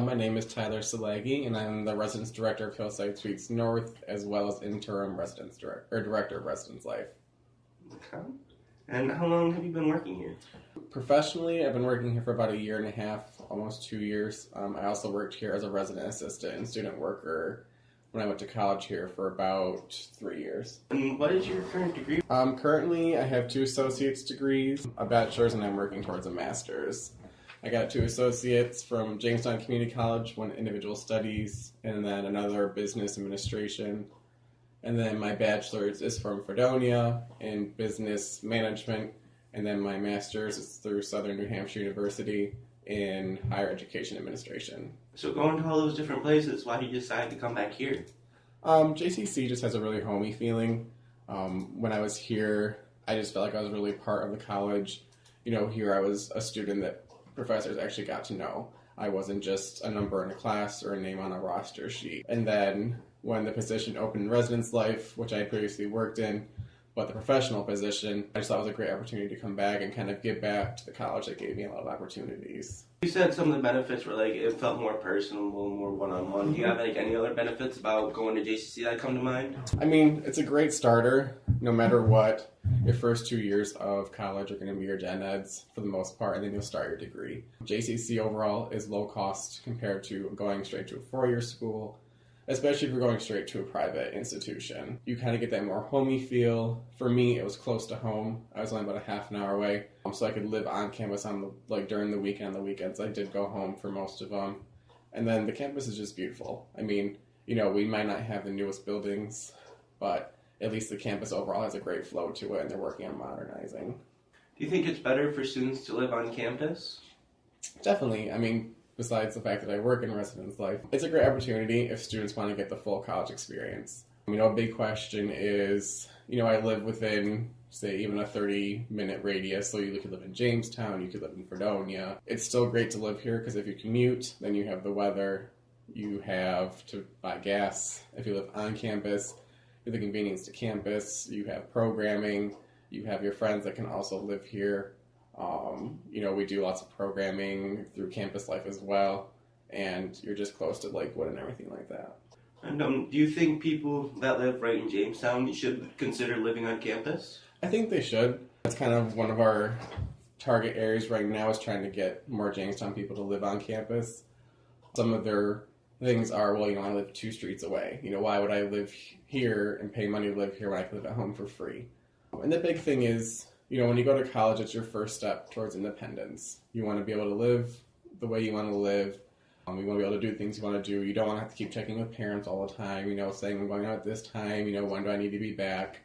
My name is Tyler Silagyi, and I'm the Residence Director of Hillside Suites North, as well as Interim Residence Director of Residence Life. Okay. And how long have you been working here? Professionally, I've been working here for about 1.5 years, almost 2 years. I also worked here as a resident assistant and student worker when I went to college here for about 3 years. And what is your current degree? Currently, I have 2 associate's degrees, a bachelor's, and I'm working towards a master's. I got 2 associates from Jamestown Community College, one individual studies, and then another business administration. And then my bachelor's is from Fredonia in business management, and then my master's is through Southern New Hampshire University in higher education administration. So going to all those different places, why did you decide to come back here? JCC just has a really homey feeling. When I was here, I just felt like I was really part of the college. You know, here I was a student that professors actually got to know. I wasn't just a number in a class or a name on a roster sheet. And then when the position opened in residence life, which I had previously worked in, but the professional position, I just thought it was a great opportunity to come back and kind of give back to the college that gave me a lot of opportunities. You said some of the benefits were like it felt more personable, more one-on-one. Mm-hmm. Do you have like any other benefits about going to JCC that come to mind? I mean, it's a great starter. No matter what, your first 2 years of college are going to be your gen eds for the most part, and then you'll start your degree. JCC overall is low cost compared to going straight to a 4-year school, especially if you're going straight to a private institution. You kind of get that more homey feel. For me, it was close to home. I was only about a half an hour away, so I could live on campus during the weekend. On the weekends, I did go home for most of them. And then the campus is just beautiful. I mean, you know, we might not have the newest buildings, but at least the campus overall has a great flow to it, and they're working on modernizing. Do you think it's better for students to live on campus? Definitely. I mean, besides the fact that I work in residence life, it's a great opportunity if students want to get the full college experience. You know, a big question is, you know, I live within, say, even a 30-minute radius, so you could live in Jamestown, you could live in Fredonia. It's still great to live here because if you commute, then you have the weather, you have to buy gas. If you live on campus, you have the convenience to campus, you have programming, you have your friends that can also live here. You know, we do lots of programming through campus life as well, and you're just close to Lakewood and everything like that. And do you think people that live right in Jamestown should consider living on campus? I think they should. That's kind of one of our target areas right now, is trying to get more Jamestown people to live on campus. Some of their things are, well, you know, I live 2 streets away. You know, why would I live here and pay money to live here when I can live at home for free? And the big thing is, you know, when you go to college, it's your first step towards independence. You want to be able to live the way you want to live. You want to be able to do things you want to do. You don't want to have to keep checking with parents all the time, you know, saying I'm going out at this time, you know, when do I need to be back?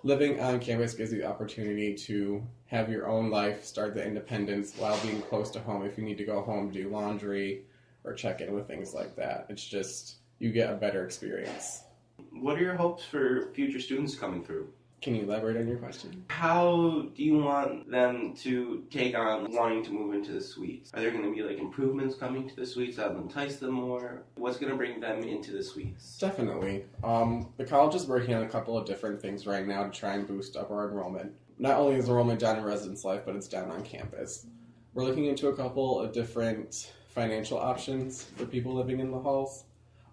Living on campus gives you the opportunity to have your own life, start the independence while being close to home. If you need to go home, do laundry, or check in with things like that. It's just, you get a better experience. What are your hopes for future students coming through? Can you elaborate on your question? How do you want them to take on wanting to move into the suites? Are there going to be like improvements coming to the suites that will entice them more? What's going to bring them into the suites? Definitely. The college is working on a couple of different things right now to try and boost up our enrollment. Not only is enrollment down in residence life, but it's down on campus. We're looking into a couple of different financial options for people living in the halls.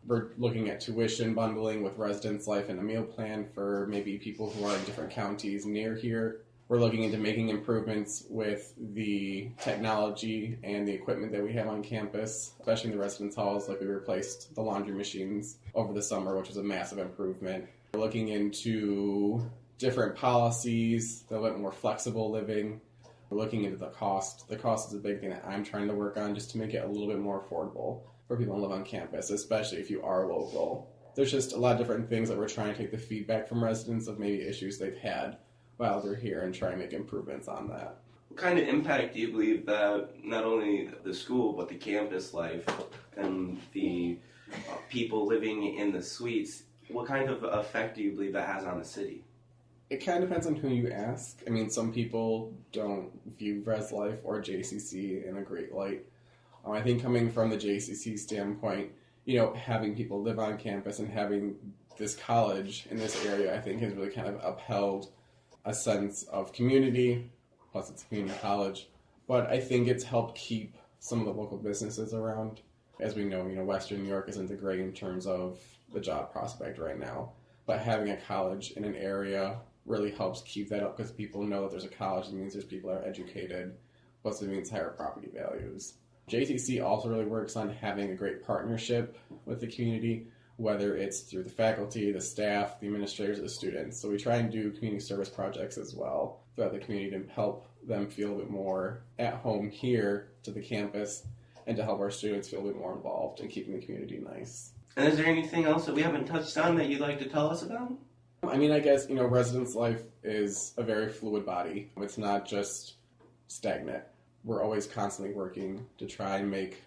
We're looking at tuition bundling with residence life and a meal plan for maybe people who are in different counties near here. We're looking into making improvements with the technology and the equipment that we have on campus, especially in the residence halls. Like, we replaced the laundry machines over the summer, which was a massive improvement. We're looking into different policies, a little bit more flexible living. We're looking into the cost. The cost is a big thing that I'm trying to work on, just to make it a little bit more affordable for people to live on campus, especially if you are local. There's just a lot of different things that we're trying to take the feedback from residents of maybe issues they've had while they're here and try and make improvements on that. What kind of impact do you believe that not only the school, but the campus life and the people living in the suites, what kind of effect do you believe that has on the city? It kind of depends on who you ask. I mean, some people don't view Res Life or JCC in a great light. I think coming from the JCC standpoint, you know, having people live on campus and having this college in this area, I think, has really kind of upheld a sense of community, plus it's a community college. But I think it's helped keep some of the local businesses around. As we know, Western New York isn't great in terms of the job prospect right now. But having a college in an area really helps keep that up because people know that there's a college. It means there's people that are educated, plus it means higher property values. JTC also really works on having a great partnership with the community, whether it's through the faculty, the staff, the administrators, the students. So we try and do community service projects as well throughout the community to help them feel a bit more at home here to the campus and to help our students feel a bit more involved in keeping the community nice. And is there anything else that we haven't touched on that you'd like to tell us about? I guess, residence life is a very fluid body. It's not just stagnant. We're always constantly working to try and make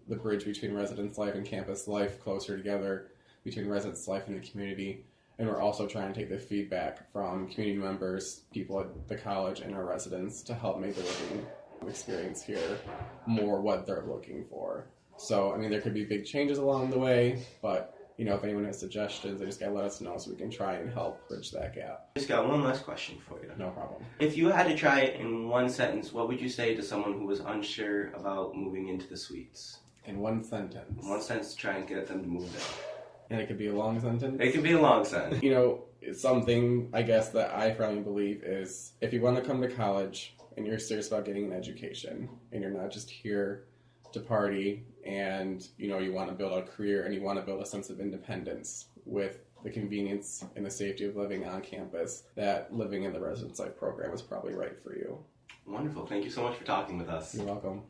the bridge between residence life and campus life closer together, between residence life and the community. And we're also trying to take the feedback from community members, people at the college, and our residents to help make the living experience here more what they're looking for. So, there could be big changes along the way, but, if anyone has suggestions, they just gotta let us know so we can try and help bridge that gap. Just got one last question for you. No problem. If you had to try it in one sentence, what would you say to someone who was unsure about moving into the suites? In one sentence. One sentence to try and get them to move there. And it could be a long sentence? It could be a long sentence. It's something, I guess, that I firmly believe is if you want to come to college and you're serious about getting an education and you're not just here to party and, you want to build a career and you want to build a sense of independence with the convenience and the safety of living on campus, that living in the residence life program is probably right for you. Wonderful. Thank you so much for talking with us. You're welcome.